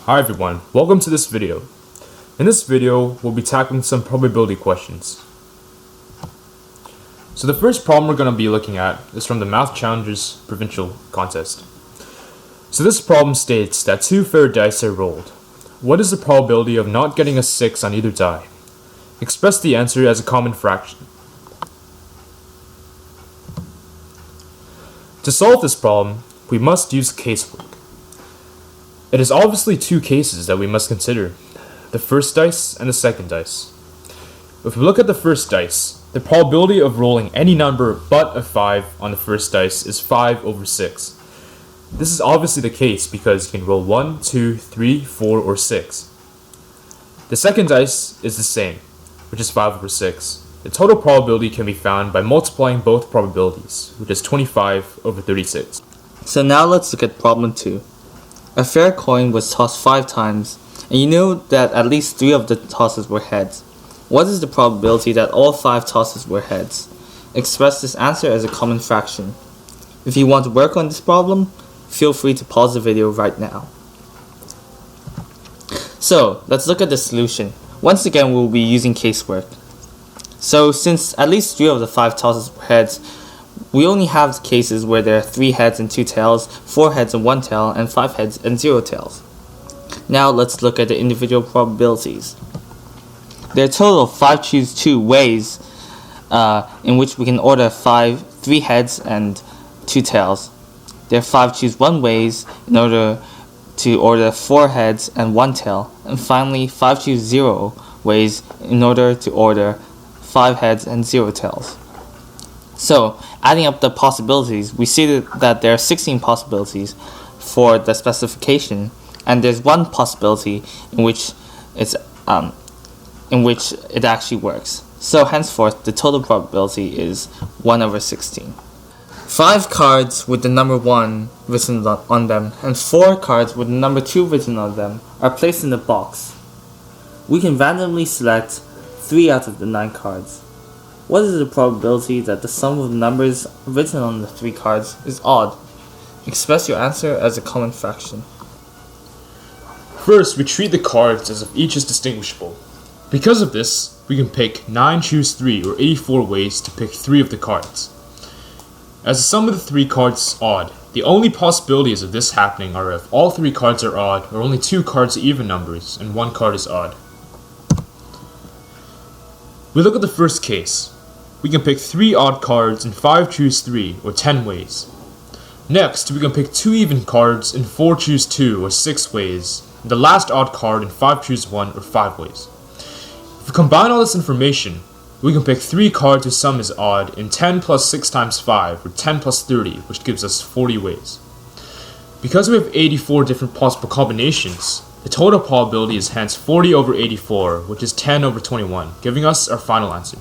Hi everyone, welcome to this video. In this video, we'll be tackling some probability questions. So the first problem we're going to be looking at is from the Math Challengers Provincial Contest. So this problem states that 2 fair dice are rolled. What is the probability of not getting a 6 on either die? Express the answer as a common fraction. To solve this problem, we must use casework. It is obviously 2 cases that we must consider, the first dice and the second dice. If we look at the first dice, the probability of rolling any number but a 5 on the first dice is 5 over 6. This is obviously the case because you can roll 1, 2, 3, 4, or 6. The second dice is the same, which is 5 over 6. The total probability can be found by multiplying both probabilities, which is 25 over 36. So now let's look at problem 2. A fair coin was tossed 5 times, and you know that at least 3 of the tosses were heads. What is the probability that all 5 tosses were heads? Express this answer as a common fraction. If you want to work on this problem, feel free to pause the video right now. So, let's look at the solution. Once again, we'll be using casework. So, since at least 3 of the 5 tosses were heads, we only have cases where there are 3 heads and 2 tails, 4 heads and 1 tail, and 5 heads and 0 tails. Now let's look at the individual probabilities. There are a total of 5 choose 2 ways in which we can order 3 heads and 2 tails. There are 5 choose 1 ways in order to order 4 heads and 1 tail. And finally 5 choose 0 ways in order to order 5 heads and 0 tails. So, adding up the possibilities, we see that there are 16 possibilities for the specification, and there's 1 possibility in which it actually works. So henceforth, the total probability is 1 over 16. 5 cards with the number 1 written on them and 4 cards with the number 2 written on them are placed in the box. We can randomly select 3 out of the 9 cards. What is the probability that the sum of the numbers written on the 3 cards is odd? Express your answer as a common fraction. First, we treat the cards as if each is distinguishable. Because of this, we can pick 9 choose 3 or 84 ways to pick 3 of the cards. As the sum of the 3 cards is odd, the only possibilities of this happening are if all 3 cards are odd or only 2 cards are even numbers and 1 card is odd. We look at the first case. We can pick 3 odd cards in 5 choose 3 or 10 ways. Next, we can pick 2 even cards in 4 choose 2 or 6 ways, and the last odd card in 5 choose 1 or 5 ways. If we combine all this information, we can pick 3 cards whose sum is odd in 10 plus 6 times 5 or 10 plus 30, which gives us 40 ways. Because we have 84 different possible combinations, the total probability is hence 40 over 84, which is 10 over 21, giving us our final answer.